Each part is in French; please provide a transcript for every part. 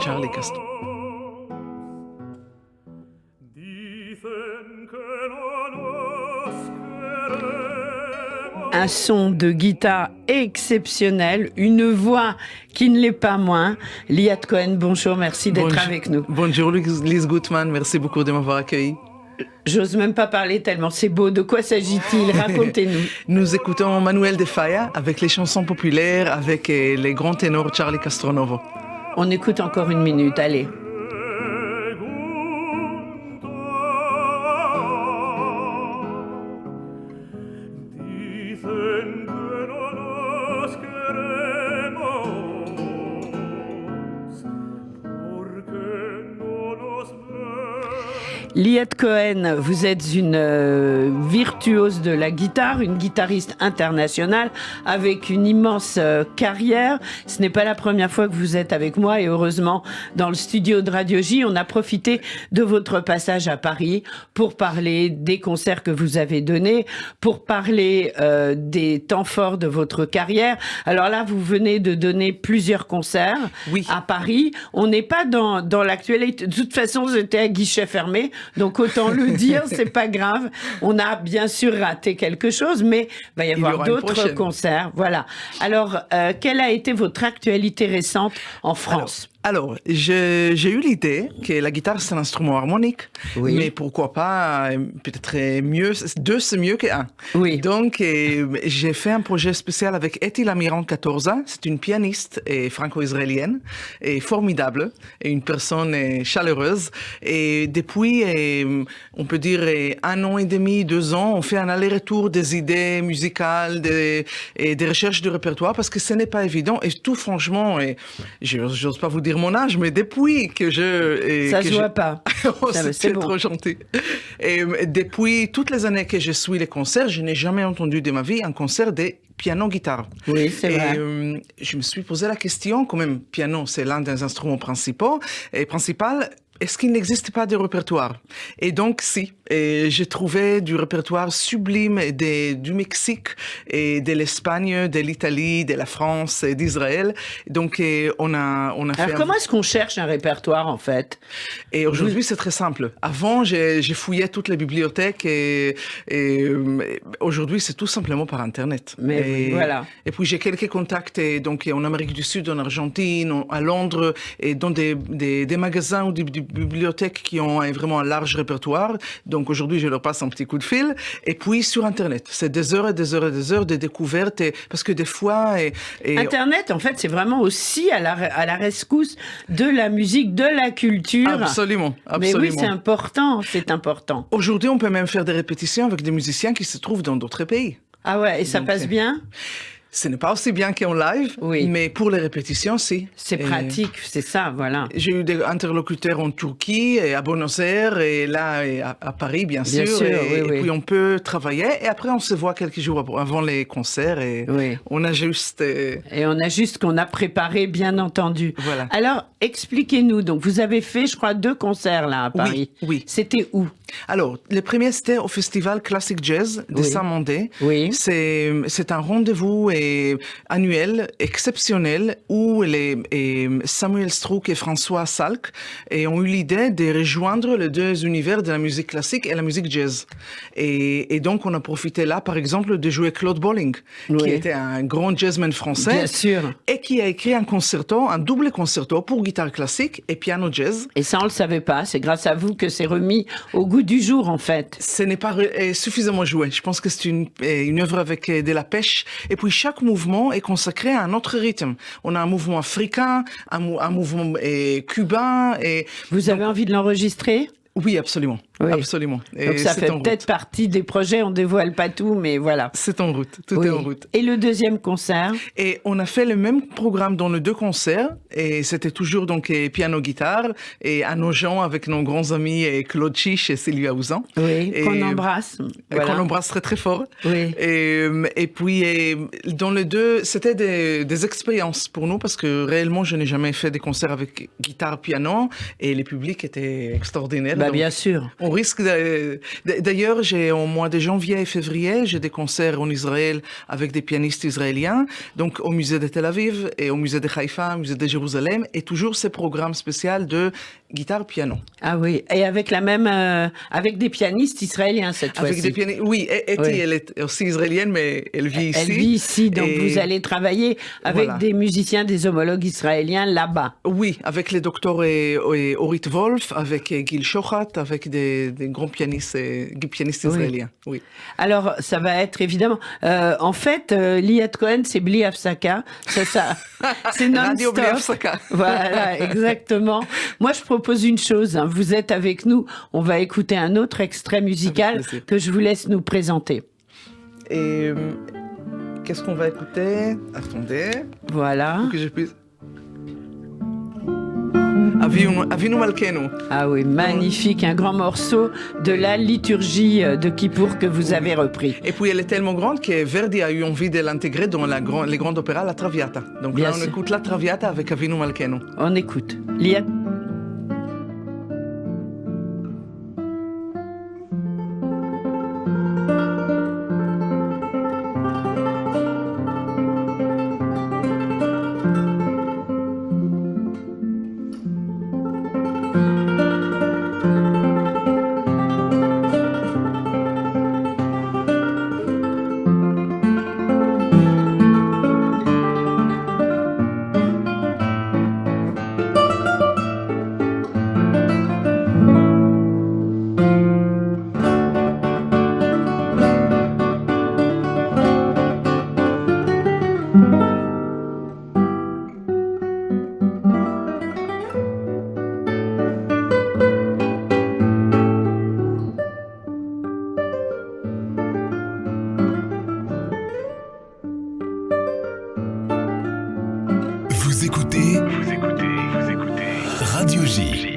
Charlie Castro. Un son de guitare exceptionnel, une voix qui ne l'est pas moins. Liat Cohen, bonjour, merci d'être avec nous. Bonjour Lise Gutmann, merci beaucoup de m'avoir accueilli. J'ose même pas parler tellement c'est beau. De quoi s'agit-il? Racontez-nous. Nous écoutons Manuel de Falla avec les chansons populaires, avec les grands ténors Charlie Castronovo. On écoute encore une minute, allez. Liat Cohen, vous êtes une virtuose de la guitare, une guitariste internationale avec une immense carrière. Ce n'est pas la première fois que vous êtes avec moi et heureusement dans le studio de Radio J, on a profité de votre passage à Paris pour parler des concerts que vous avez donnés, pour parler des temps forts de votre carrière. Alors là, vous venez de donner plusieurs concerts à Paris. On n'est pas dans l'actualité. De toute façon, j'étais à guichet fermé. Donc autant le dire, c'est pas grave. On a bien sûr raté quelque chose, mais il va y avoir d'autres concerts. Voilà. Alors, quelle a été votre actualité récente en France ? Alors, j'ai eu l'idée que la guitare, c'est un instrument harmonique, mais pourquoi pas, peut-être mieux, deux, c'est mieux qu'un. Oui. Donc, j'ai fait un projet spécial avec Eti Lamiran Catorza, c'est une pianiste franco-israélienne, et formidable, et une personne chaleureuse. Et depuis, on peut dire, 1 an et demi, 2 ans, on fait un aller-retour des idées musicales, et des recherches de répertoire, parce que ce n'est pas évident, et tout franchement, j'ose pas vous dire mon âge, mais depuis que ça se voit pas. C'est bon. Trop gentil. Et depuis toutes les années que je suis les concerts, je n'ai jamais entendu de ma vie un concert de piano-guitare. Oui, c'est vrai. Je me suis posé la question, quand même, piano, c'est l'un des instruments principaux, est-ce qu'il n'existe pas de répertoire? Et donc, si. Et j'ai trouvé du répertoire sublime du Mexique et de l'Espagne, de l'Italie, de la France et d'Israël. Donc, on a fait... Alors, comment est-ce qu'on cherche un répertoire, en fait? Et aujourd'hui, c'est très simple. Avant, j'ai fouillé toutes les bibliothèques et aujourd'hui, c'est tout simplement par Internet. Mais voilà. Et puis, j'ai quelques contacts donc, en Amérique du Sud, en Argentine, à Londres, et dans des magasins ou des bibliothèques qui ont vraiment un large répertoire. Donc aujourd'hui, je leur passe un petit coup de fil. Et puis sur Internet, c'est des heures et des heures et des heures de découvertes. Parce que des fois... Internet, en fait, c'est vraiment aussi à la rescousse de la musique, de la culture. Absolument. Mais oui, c'est important, c'est important. Aujourd'hui, on peut même faire des répétitions avec des musiciens qui se trouvent dans d'autres pays. Ah ouais, et ça passe bien ? Ce n'est pas aussi bien qu'en live, mais pour les répétitions, si. C'est pratique, c'est ça, voilà. J'ai eu des interlocuteurs en Turquie, et à Buenos Aires, et là, et à Paris, bien sûr. Et puis, on peut travailler, et après, on se voit quelques jours avant les concerts, et on ajuste. Et on ajuste qu'on a préparé, bien entendu. Voilà. Alors, expliquez-nous. Donc, vous avez fait, je crois, 2 concerts, là, à Paris. Oui. C'était où? Alors, le premier, c'était au Festival Classic Jazz de Saint-Mandé. Oui. C'est un rendez-vous annuel, exceptionnel, où Samuel Strouk et François Salk ont eu l'idée de rejoindre les 2 univers de la musique classique et la musique jazz. Et donc, on a profité là, par exemple, de jouer Claude Bolling, qui était un grand jazzman français. Bien sûr. Et qui a écrit un concerto, un double concerto pour guitare classique et piano jazz. Et ça, on le savait pas. C'est grâce à vous que c'est remis au goût du jour, en fait. Ce n'est pas suffisamment joué. Je pense que c'est une œuvre avec de la pêche. Et puis, chaque mouvement est consacré à un autre rythme. On a un mouvement africain, un mouvement cubain. Vous avez envie de l'enregistrer ? Oui, absolument. Oui. Absolument. Donc ça fait peut-être partie des projets, on dévoile pas tout, mais voilà. C'est en route, tout est en route. Et le deuxième concert? Et on a fait le même programme dans les 2 concerts, et c'était toujours donc piano-guitare, et à Nogent avec nos grands amis Claude Chiche et Sylvia Ouzan. Oui, qu'on embrasse. Qu'on embrasse très très fort. Oui. Et puis dans les 2, c'était des expériences pour nous, parce que réellement je n'ai jamais fait des concerts avec guitare-piano, et les publics étaient extraordinaires. Bien sûr. On risque d'ailleurs, au mois de janvier et février, j'ai des concerts en Israël avec des pianistes israéliens, donc au musée de Tel Aviv et au musée de Haïfa, au musée de Jérusalem, et toujours ces programmes spéciaux de guitare-piano. Ah oui, et avec avec des pianistes israéliens cette fois-ci. Avec des pianistes, oui. Etty, elle est aussi israélienne, mais elle vit ici. Elle vit ici, donc vous allez travailler avec Voilà. des musiciens, des homologues israéliens là-bas. Oui, avec les docteurs Orit Wolf, avec Gil Shochat, avec des grands pianistes israéliens. Oui. Alors, ça va être évidemment... en fait, Liat Cohen, c'est Bli Hafsaka. C'est non-stop. Radio Bli Hafsaka. Voilà, exactement. Moi, je propose une chose. Hein. Vous êtes avec nous. On va écouter un autre extrait musical que je vous laisse nous présenter. Et qu'est-ce qu'on va écouter? Attendez. Voilà. Pour que je puisse... Avinu Malkenu. Ah oui, magnifique, un grand morceau de la liturgie de Kippour que vous avez repris. Et puis elle est tellement grande que Verdi a eu envie de l'intégrer dans les grands opéras, la Traviata. Donc Bien là, on écoute la Traviata avec Avinu Malkenu. On écoute. Liat. Vous écoutez Radio J.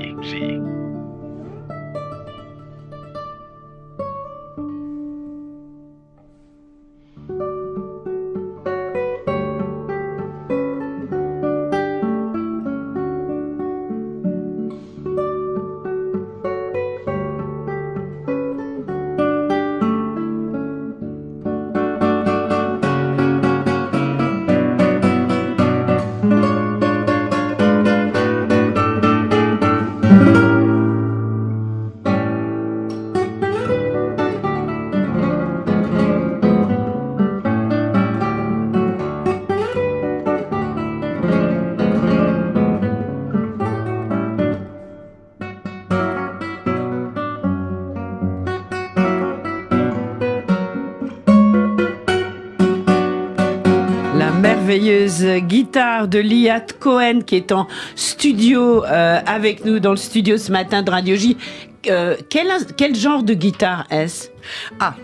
Merveilleuse guitare de Liat Cohen qui est en studio avec nous dans le studio ce matin de Radio J. Quel genre de guitare est-ce?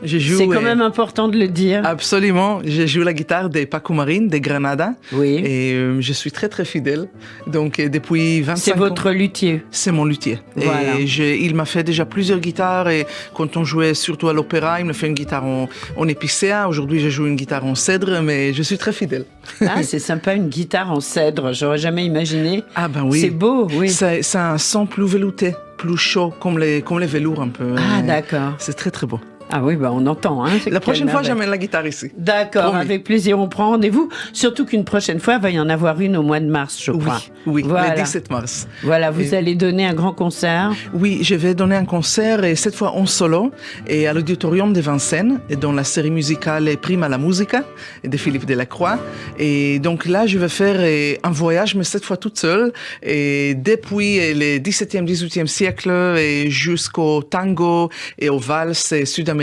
Je joue... C'est quand même important de le dire. Absolument. Je joue la guitare des Paco Marine, des Granada. Oui. Et je suis très, très fidèle. Donc, depuis 25 ans... C'est votre luthier? C'est mon luthier. Voilà. Et il m'a fait déjà plusieurs guitares. Et quand on jouait surtout à l'opéra, il me fait une guitare en épicéa. Aujourd'hui, je joue une guitare en cèdre, mais je suis très fidèle. Ah, c'est sympa, une guitare en cèdre. J'aurais jamais imaginé. Ah ben oui. C'est beau, oui. C'est un son plus velouté, plus chaud, comme les velours un peu. Ah, d'accord. C'est très, très beau. Ah oui, on entend. Hein, la prochaine fois, j'amène la guitare ici. D'accord, avec plaisir, on prend rendez-vous. Surtout qu'une prochaine fois, il va y en avoir une au mois de mars, je crois. Oui, voilà. Le 17 mars. Voilà, vous allez donner un grand concert. Oui, je vais donner un concert, et cette fois en solo, et à l'Auditorium de Vincennes, et dans la série musicale Prima la Musica, de Philippe Delacroix. Et donc là, je vais faire un voyage, mais cette fois toute seule, et depuis le 17e, 18e siècle, et jusqu'au tango, et aux valses sud-américains,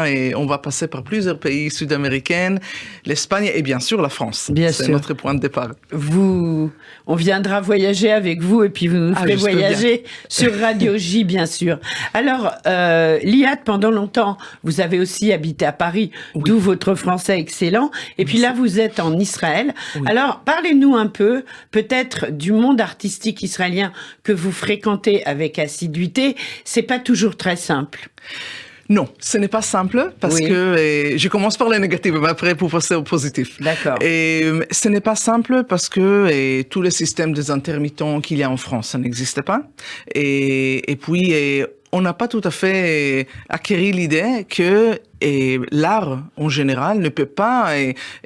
et on va passer par plusieurs pays sud-américains, l'Espagne et bien sûr la France. Bien C'est sûr. notre point de départ. On viendra voyager avec vous et puis vous nous ferez voyager sur Radio J, bien sûr. Alors, Liat, pendant longtemps, vous avez aussi habité à Paris, d'où votre français excellent. Et puis là, vous êtes en Israël. Oui. Alors, parlez-nous un peu, peut-être, du monde artistique israélien que vous fréquentez avec assiduité. C'est pas toujours très simple. Non, ce n'est pas simple parce que je commence par les négatifs, mais après pour passer au positif. D'accord. Et ce n'est pas simple parce que tous les systèmes des intermittents qu'il y a en France, ça n'existe pas. Et puis on n'a pas tout à fait acquis l'idée que l'art en général ne peut pas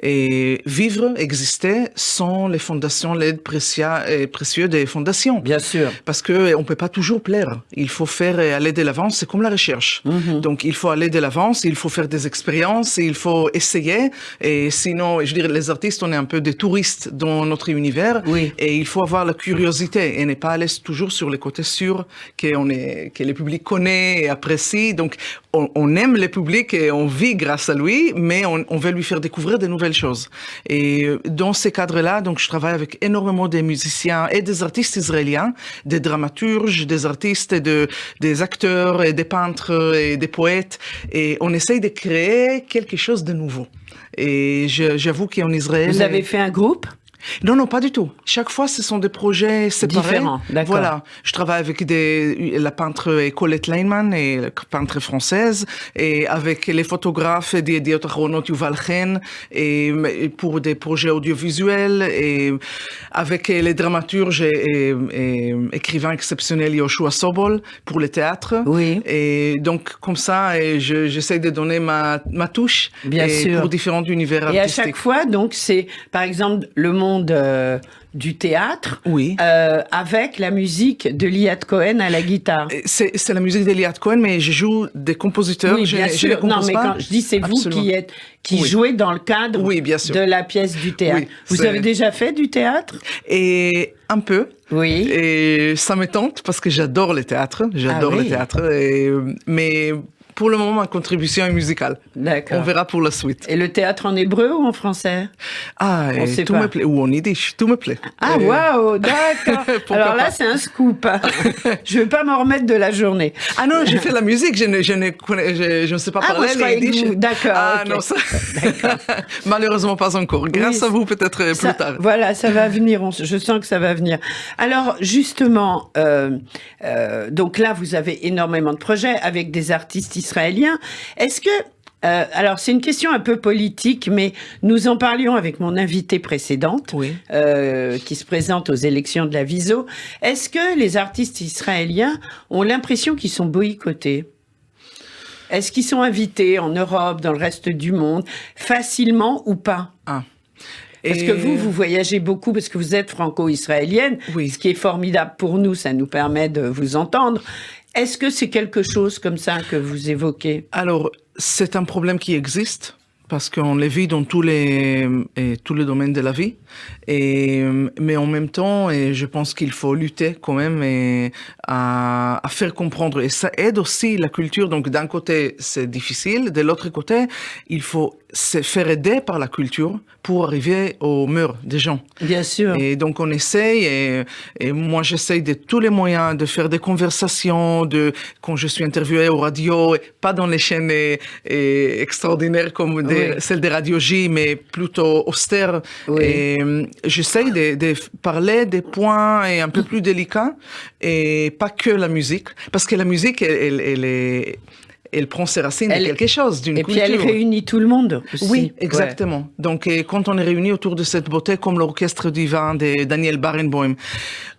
vivre, exister sans les fondations, l'aide précieuse des fondations. Bien sûr. Parce que on peut pas toujours plaire. Il faut faire aller de l'avant. C'est comme la recherche. Donc il faut aller de l'avance, il faut faire des expériences, il faut essayer. Et sinon, je dirais, les artistes, on est un peu des touristes dans notre univers. Oui. Et il faut avoir la curiosité et ne pas aller toujours sur les côtés sûrs que le public connaît et apprécie. Donc on aime le public et on vit grâce à lui, mais on veut lui faire découvrir de nouvelles choses. Et dans ces cadres-là, donc je travaille avec énormément de musiciens et des artistes israéliens, des dramaturges, des artistes, des acteurs, et des peintres et des poètes. Et on essaye de créer quelque chose de nouveau. Et j'avoue qu'en Israël... Vous avez fait un groupe ? Non, pas du tout. Chaque fois, ce sont des projets séparés. Différents, d'accord. Voilà. Je travaille avec la peintre Colette Leinman, et la peintre française, et avec les photographes Yediot Ahronot Yuval Chen, et pour des projets audiovisuels, et avec les dramaturges et écrivains exceptionnels Yoshua Sobol pour le théâtre. Oui. Et donc, comme ça, j'essaie de donner ma touche. Bien sûr. Pour différents univers artistiques. Et à chaque fois, donc, c'est, par exemple, le monde du théâtre, oui. Avec la musique de Liat Cohen à la guitare. C'est la musique de Liat Cohen, mais je joue des compositeurs. Oui, bien sûr. Non, mais quand je dis c'est Absolument. Vous qui jouez dans le cadre de la pièce du théâtre. Oui, vous avez déjà fait du théâtre ? Et un peu. Oui. Et ça me tente parce que j'adore le théâtre. Le théâtre. Mais pour le moment, ma contribution est musicale. D'accord. On verra pour la suite. Et le théâtre en hébreu ou en français ? Ah, tout me plaît. Ou en yiddish, tout me plaît. Ah, waouh, d'accord. Alors là, c'est un scoop. Je ne vais pas m'en remettre de la journée. Ah non, j'ai fait la musique, je ne sais pas parler le yiddish. D'accord. Ah okay. non, ça... Malheureusement pas encore. Grâce à vous, peut-être plus tard. Voilà, ça va venir. Je sens que ça va venir. Alors, justement, donc là, vous avez énormément de projets avec des artistes israélien. Est-ce que, alors c'est une question un peu politique, mais nous en parlions avec mon invitée précédente, qui se présente aux élections de la Viso. Est-ce que les artistes israéliens ont l'impression qu'ils sont boycottés ? Est-ce qu'ils sont invités en Europe, dans le reste du monde, facilement ou pas ? Parce que vous voyagez beaucoup parce que vous êtes franco-israélienne, ce qui est formidable pour nous, ça nous permet de vous entendre. Est-ce que c'est quelque chose comme ça que vous évoquez ? Alors, c'est un problème qui existe parce qu'on le vit dans tous les domaines de la vie. Mais en même temps, je pense qu'il faut lutter quand même à faire comprendre. Et ça aide aussi la culture. Donc, d'un côté, c'est difficile. De l'autre côté, il faut se faire aider par la culture pour arriver au mur des gens. Bien sûr. Et donc, on essaye. Et moi, j'essaye de tous les moyens de faire des conversations, quand je suis interviewée au radio, pas dans les chaînes extraordinaires comme celles de Radio J, mais plutôt austères. Et j'essaye de parler des points un peu plus délicats et pas que la musique. Parce que la musique, elle prend ses racines de quelque chose, d'une culture. Et puis elle réunit tout le monde aussi. Oui, exactement. Ouais. Donc quand on est réunis autour de cette beauté, comme l'orchestre divin de Daniel Barenboim,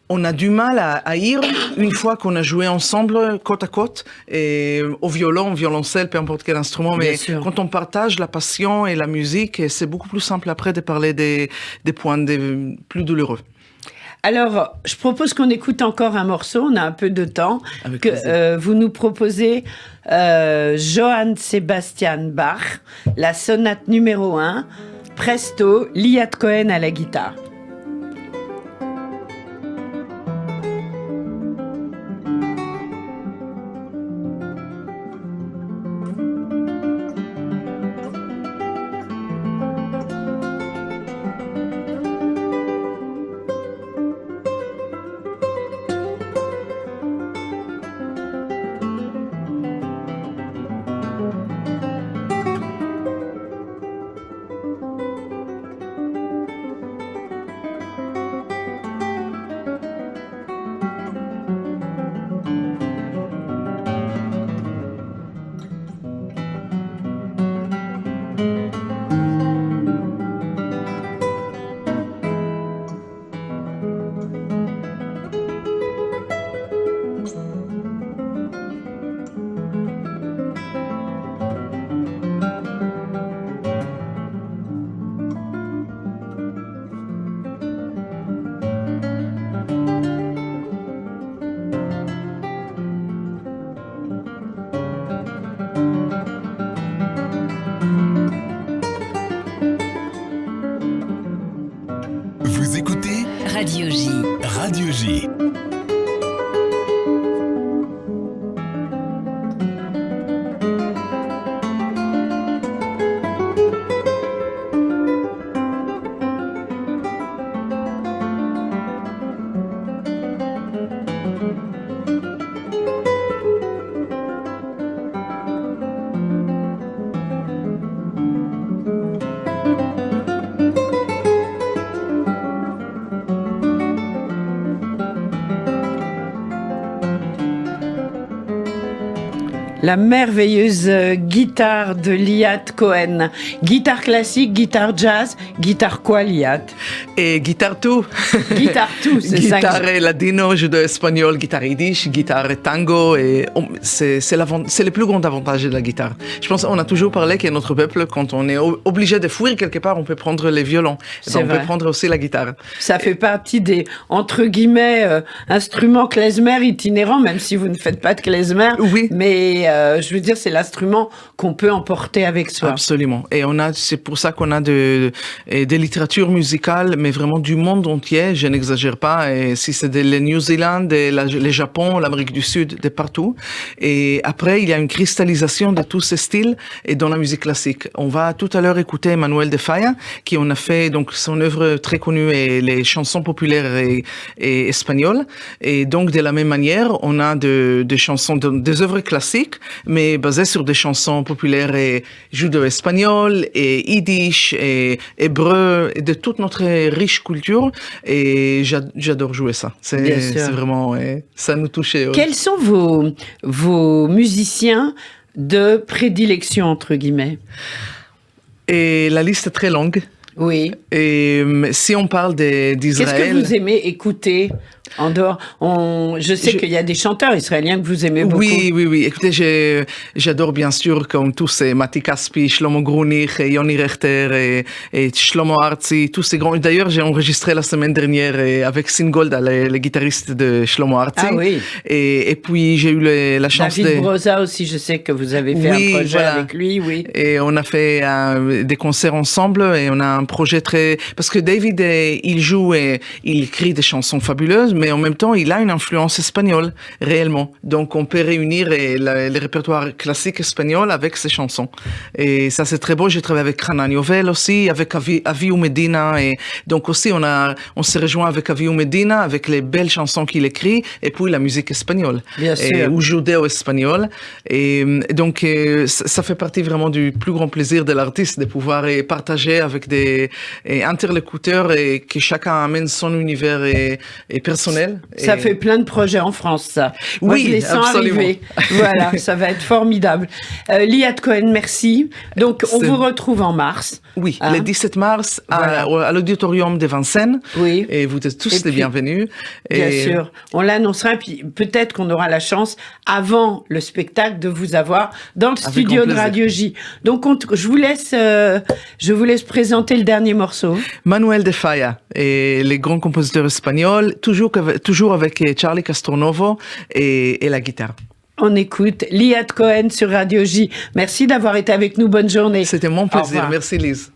on a du mal à haïr une fois qu'on a joué ensemble, côte à côte, et au violon, au violoncelle, peu importe quel instrument. Mais quand on partage la passion et la musique, c'est beaucoup plus simple après de parler des points plus douloureux. Alors, je propose qu'on écoute encore un morceau, on a un peu de temps. Vous nous proposez Johann Sebastian Bach, la sonate numéro 1, Presto, Liat Cohen à la guitare. Vous écoutez Radio J. Radio J. La merveilleuse guitare de Liat Cohen. Guitare classique, guitare jazz, guitare quoi Liat? Et guitare tout. Guitare tout, c'est ça. Guitare ladino, judo espagnol, guitare yiddish, guitare tango. Et c'est le plus grand avantage de la guitare. Je pense qu'on a toujours parlé que notre peuple, quand on est obligé de fuir quelque part, on peut prendre les violons. C'est on vrai. peut prendre aussi la guitare. Ça fait partie des, entre guillemets, instruments klezmer itinérants, même si vous ne faites pas de klezmer. Oui. Mais je veux dire, c'est l'instrument qu'on peut emporter avec soi. Absolument. Et c'est pour ça qu'on a des littératures musicales, mais vraiment du monde entier. Je n'exagère pas. Et si c'est le New Zealand, le Japon, l'Amérique du Sud, de partout. Et après, il y a une cristallisation de tous ces styles et dans la musique classique. On va tout à l'heure écouter Manuel de Falla, qui en a fait donc son œuvre très connue et les chansons populaires et espagnoles. Et donc de la même manière, on a des chansons, des œuvres classiques, mais basées sur des chansons populaires et judo-espagnol et yiddish et hébreu et de toute notre riche culture. Et j'adore jouer ça. Bien sûr. C'est vraiment, ça nous touchait. Quels sont vos musiciens de prédilection, entre guillemets? Et la liste est très longue. Oui. Et si on parle d'Israël... Qu'est-ce que vous aimez écouter en dehors? Je sais qu'il y a des chanteurs israéliens que vous aimez beaucoup. Oui. Écoutez, j'adore bien sûr, comme tous ces Mati Kaspi, Shlomo Grunich, et Yoni Rechter et Shlomo Artzi, tous ces grands. D'ailleurs, j'ai enregistré la semaine dernière avec Singold, le guitariste de Shlomo Artzi. Ah oui. Et puis j'ai eu la chance David Broza aussi, je sais que vous avez fait un projet avec lui, oui. Et on a fait des concerts ensemble et on a un projet très... Parce que David, il joue et il écrit des chansons fabuleuses, mais en même temps, il a une influence espagnole, réellement. Donc, on peut réunir le répertoire classique espagnol avec ses chansons. Et ça, c'est très beau. J'ai travaillé avec Hanan Yovel aussi, avec Avihu Medina. Et donc, aussi, on s'est rejoint avec Avihu Medina, avec les belles chansons qu'il écrit, et puis la musique espagnole. Bien sûr. Ou judéo-espagnol. Et donc, ça fait partie vraiment du plus grand plaisir de l'artiste, de pouvoir partager avec des interlocuteurs et que chacun amène son univers et personnel. Ça fait plein de projets en France, ça. Oui, moi, je les sens absolument. arriver. Voilà, ça va être formidable. Liat Cohen, merci. Donc, on vous retrouve en mars. Oui, Hein? le 17 mars Voilà. à l'auditorium de Vincennes. Oui. Et vous êtes tous les puis, bienvenus. Bien sûr. On l'annoncera, puis peut-être qu'on aura la chance, avant le spectacle, de vous avoir dans le studio de Radio J. Donc, je vous laisse présenter le dernier morceau. Manuel de Falla, et les grands compositeurs espagnols, toujours avec Charlie Castronovo et la guitare. On écoute Liat Cohen sur Radio J. Merci d'avoir été avec nous. Bonne journée. C'était mon Au plaisir. revoir. Merci Lise.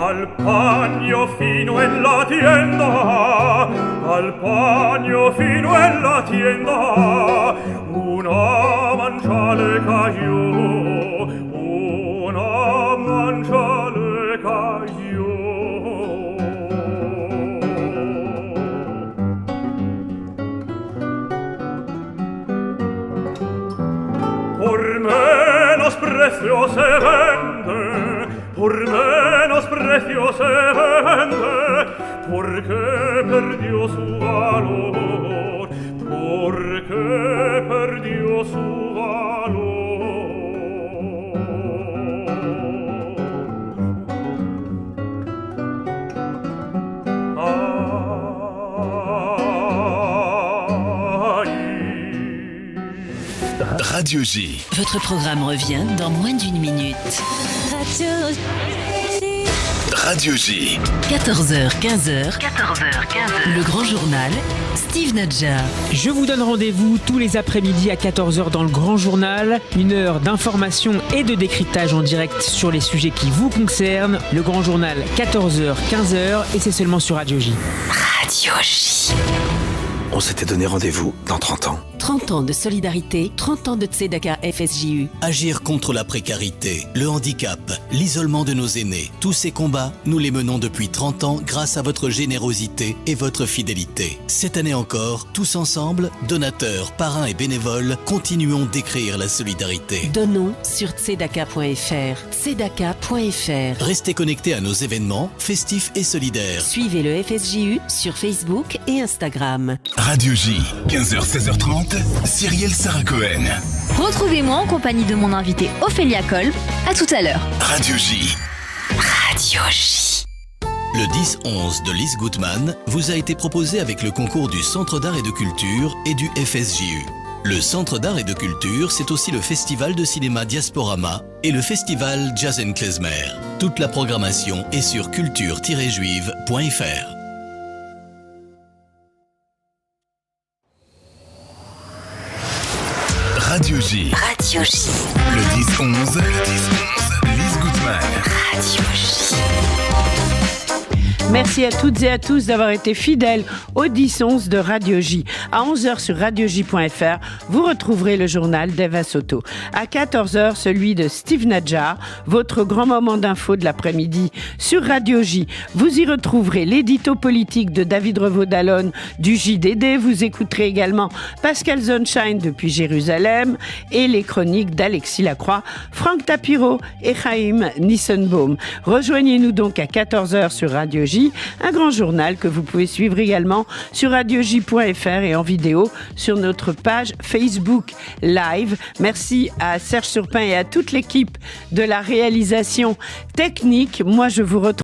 Al pagno fino en la tienda, al pagno fino en la tienda, una mancia le cayó, una mancia le cayó. Por menos precio se vende, por menos precio se vende, porque perdió su valor, porque perdió su valor. Radio J. Votre programme revient dans moins d'une minute. Radio J. 14h, 15h. Le grand journal, Steve Nadja. Je vous donne rendez-vous tous les après-midi à 14h dans le grand journal. Une heure d'information et de décryptage en direct sur les sujets qui vous concernent. Le grand journal, 14h, 15h et c'est seulement sur Radio J. Radio J. On s'était donné rendez-vous dans 30 ans. 30 ans de solidarité, 30 ans de Tzedaka FSJU. Agir contre la précarité, le handicap, l'isolement de nos aînés. Tous ces combats, nous les menons depuis 30 ans grâce à votre générosité et votre fidélité. Cette année encore, tous ensemble, donateurs, parrains et bénévoles, continuons d'écrire la solidarité. Donnons sur tzedaka.fr. Tzedaka.fr. Restez connectés à nos événements, festifs et solidaires. Suivez le FSJU sur Facebook et Instagram. Radio J. 15h-16h30. Cyrielle Sarah Cohen. Retrouvez-moi en compagnie de mon invité Ophélia Kolb. À tout à l'heure. Radio J. Radio J. Le 10-11 de Lise Gutmann vous a été proposé avec le concours du Centre d'art et de culture et du FSJU. Le Centre d'art et de culture, c'est aussi le Festival de cinéma Diasporama et le Festival Jazz & Klezmer. Toute la programmation est sur culture-juive.fr. Radio J. Radio J. Le 10-11. Lise Gutmann. Radio J. Merci à toutes et à tous d'avoir été fidèles au 10-11 de Radio J. À 11h sur radioj.fr, vous retrouverez le journal d'Eva Soto. À 14h, celui de Steve Nadjar, votre grand moment d'info de l'après-midi sur Radio J. Vous y retrouverez l'édito politique de David Revaud-Dallon du JDD. Vous écouterez également Pascal Zonshine depuis Jérusalem et les chroniques d'Alexis Lacroix, Franck Tapiro et Chaim Nissenbaum. Rejoignez-nous donc à 14h sur Radio J. Un grand journal que vous pouvez suivre également sur radioj.fr et en vidéo sur notre page Facebook Live. Merci à Serge Surpin et à toute l'équipe de la réalisation technique. Moi, je vous retrouve